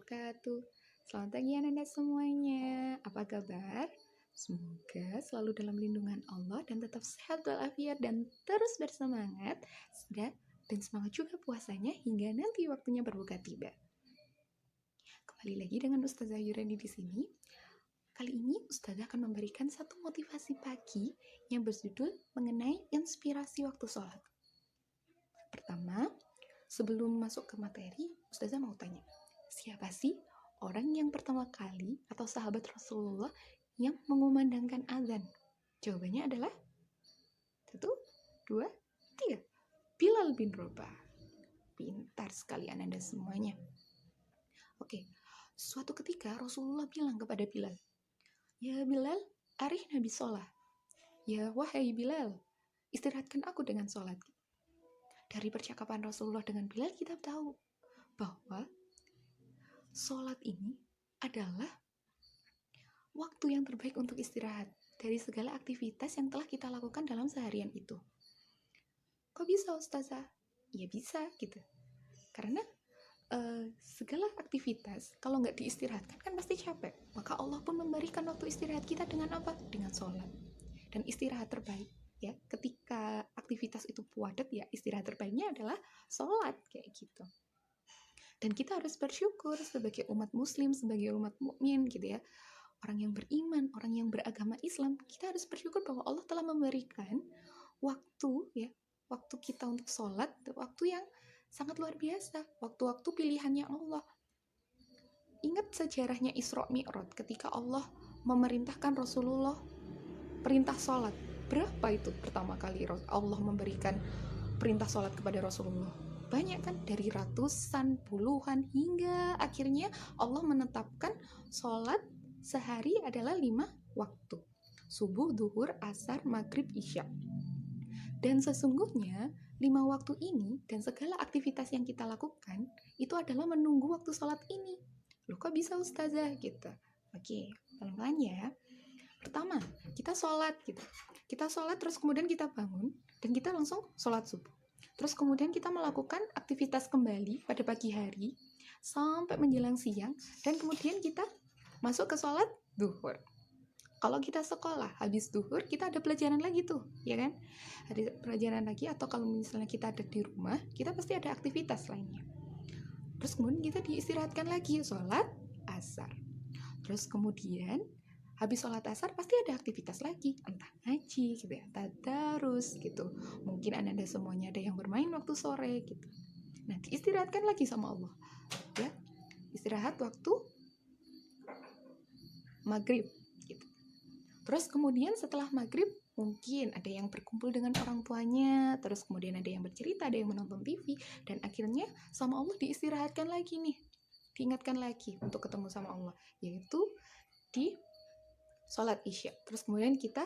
wabarakatuh. Selamat pagi anak-anak semuanya. Apa kabar? Semoga selalu dalam lindungan Allah dan tetap sehat walafiat dan terus bersemangat. Dan semangat juga puasanya hingga nanti waktunya berbuka tiba. Kembali lagi dengan Ustazah Yurani di sini. Kali ini Ustazah akan memberikan satu motivasi pagi yang berjudul mengenai inspirasi waktu sholat. Pertama, sebelum masuk ke materi, Ustazah mau tanya, siapa sih orang yang pertama kali atau sahabat Rasulullah yang mengumandangkan azan? Jawabannya adalah 1, 2, 3. Bilal bin Rabah. Pintar sekali Anda semuanya. Oke, suatu ketika Rasulullah bilang kepada Bilal, "Ya Bilal, arihna bisolah." Ya wahai Bilal, istirahatkan aku dengan sholat. Dari percakapan Rasulullah dengan Bilal kita tahu bahwa sholat ini adalah waktu yang terbaik untuk istirahat dari segala aktivitas yang telah kita lakukan dalam seharian itu. Kok bisa Ustazah? Ya bisa gitu. Karena segala aktivitas kalau nggak diistirahatkan kan pasti capek. Maka Allah pun memberikan waktu istirahat kita dengan apa? Dengan sholat. Dan istirahat terbaik ya ketika aktivitas itu padat ya istirahat terbaiknya adalah sholat kayak gitu. Dan kita harus bersyukur sebagai umat muslim, sebagai umat mukmin gitu ya. Orang yang beriman, orang yang beragama Islam, kita harus bersyukur bahwa Allah telah memberikan waktu ya, waktu kita untuk sholat, waktu yang sangat luar biasa, waktu-waktu pilihannya Allah. Ingat sejarahnya Isra Mi'raj ketika Allah memerintahkan Rasulullah perintah sholat. Berapa itu pertama kali Allah memberikan perintah sholat kepada Rasulullah? Banyak kan, dari ratusan, puluhan, hingga akhirnya Allah menetapkan sholat sehari adalah 5 waktu. Subuh, duhur, asar, maghrib, isya. Dan sesungguhnya 5 waktu ini dan segala aktivitas yang kita lakukan itu adalah menunggu waktu sholat ini. Loh kok bisa Ustazah gitu? Oke, pelan-pelan ya. Pertama, kita sholat gitu. Kita sholat terus kemudian kita bangun dan kita langsung sholat subuh. Terus kemudian kita melakukan aktivitas kembali pada pagi hari sampai menjelang siang dan kemudian kita masuk ke sholat duhur. Kalau kita sekolah habis duhur kita ada pelajaran lagi tuh, ya kan? Ada pelajaran lagi, atau kalau misalnya kita ada di rumah, kita pasti ada aktivitas lainnya. Terus kemudian kita diistirahatkan lagi sholat asar. Terus kemudian habis sholat asar pasti ada aktivitas lagi, entah ngaji gitu ya, tadarus gitu. Mungkin anda semuanya ada yang bermain waktu sore gitu. Nah, diistirahatkan lagi sama Allah. Ya, istirahat waktu maghrib gitu. Terus kemudian setelah maghrib mungkin ada yang berkumpul dengan orang tuanya, terus kemudian ada yang bercerita, ada yang menonton TV, dan akhirnya sama Allah diistirahatkan lagi nih, diingatkan lagi untuk ketemu sama Allah, yaitu di sholat isya. Terus kemudian kita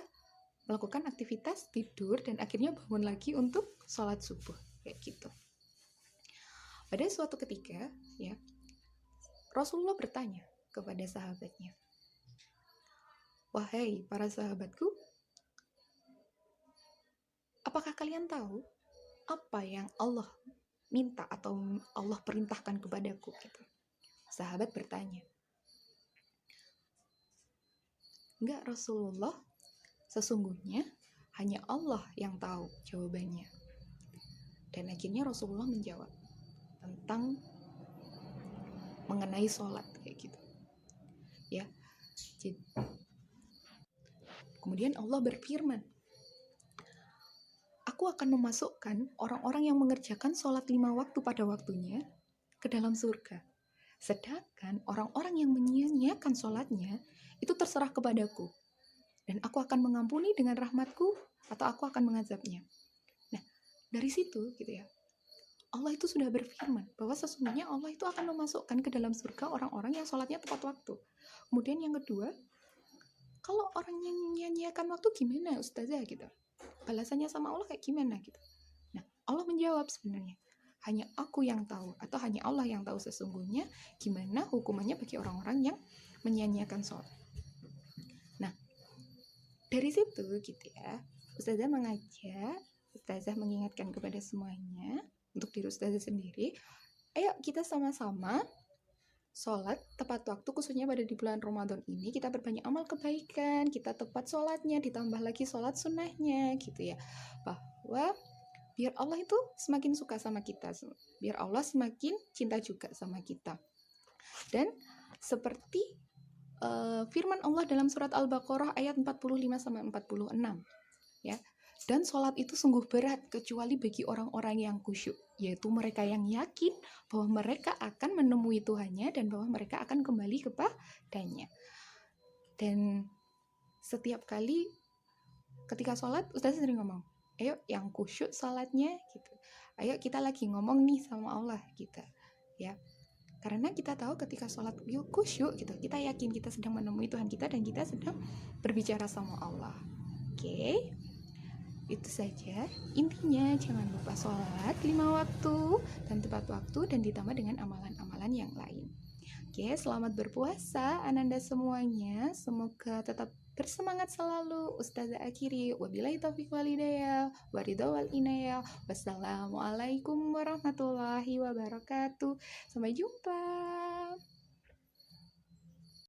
melakukan aktivitas tidur dan akhirnya bangun lagi untuk sholat subuh kayak gitu. Pada suatu ketika ya, Rasulullah bertanya kepada sahabatnya, "Wahai para sahabatku, apakah kalian tahu apa yang Allah minta atau Allah perintahkan kepadaku?" Gitu. Sahabat bertanya, "Enggak Rasulullah, sesungguhnya hanya Allah yang tahu jawabannya." Dan akhirnya Rasulullah menjawab tentang mengenai sholat kayak gitu. Ya. Kemudian Allah berfirman, "Aku akan memasukkan orang-orang yang mengerjakan sholat 5 waktu pada waktunya ke dalam surga. Sedangkan orang-orang yang menyia-nyiakan sholatnya itu terserah kepadaku. Dan aku akan mengampuni dengan rahmatku atau aku akan mengazabnya." Nah, dari situ gitu ya, Allah itu sudah berfirman bahwa sesungguhnya Allah itu akan memasukkan ke dalam surga orang-orang yang sholatnya tepat waktu. Kemudian yang kedua, kalau orang yang menyia-nyiakan waktu gimana Ustazah gitu? Balasannya sama Allah kayak gimana gitu? Nah, Allah menjawab sebenarnya, hanya aku yang tahu atau hanya Allah yang tahu sesungguhnya gimana hukumannya bagi orang-orang yang menyia-nyiakan sholat. Nah, dari situ gitu ya, Ustazah mengajak, Ustazah mengingatkan kepada semuanya, untuk diri Ustazah sendiri, ayo kita sama-sama sholat tepat waktu, khususnya pada di bulan Ramadan ini kita berbanyak amal kebaikan, kita tepat sholatnya, ditambah lagi sholat sunnahnya gitu ya, bahwa biar Allah itu semakin suka sama kita, biar Allah semakin cinta juga sama kita. Dan seperti firman Allah dalam surat Al-Baqarah ayat 45-46 ya, dan sholat itu sungguh berat kecuali bagi orang-orang yang khusyuk, yaitu mereka yang yakin bahwa mereka akan menemui Tuhannya dan bahwa mereka akan kembali kepadanya. Dan setiap kali ketika sholat, Ustaz sering ngomong, ayo yang khusyuk sholatnya gitu, ayo kita lagi ngomong nih sama Allah gitu ya, karena kita tahu ketika sholat yuk khusyuk gitu, kita yakin kita sedang menemui Tuhan kita dan kita sedang berbicara sama Allah. Oke, itu saja intinya. Jangan lupa sholat 5 waktu dan tepat waktu dan ditambah dengan amalan-amalan yang lain. Oke, selamat berpuasa Ananda semuanya, semoga tetap bersemangat selalu. Ustazah akhiri, wabillahi taufiq wal hidayah, waridha wal inayah. Wassalamualaikum warahmatullahi wabarakatuh. Sampai jumpa.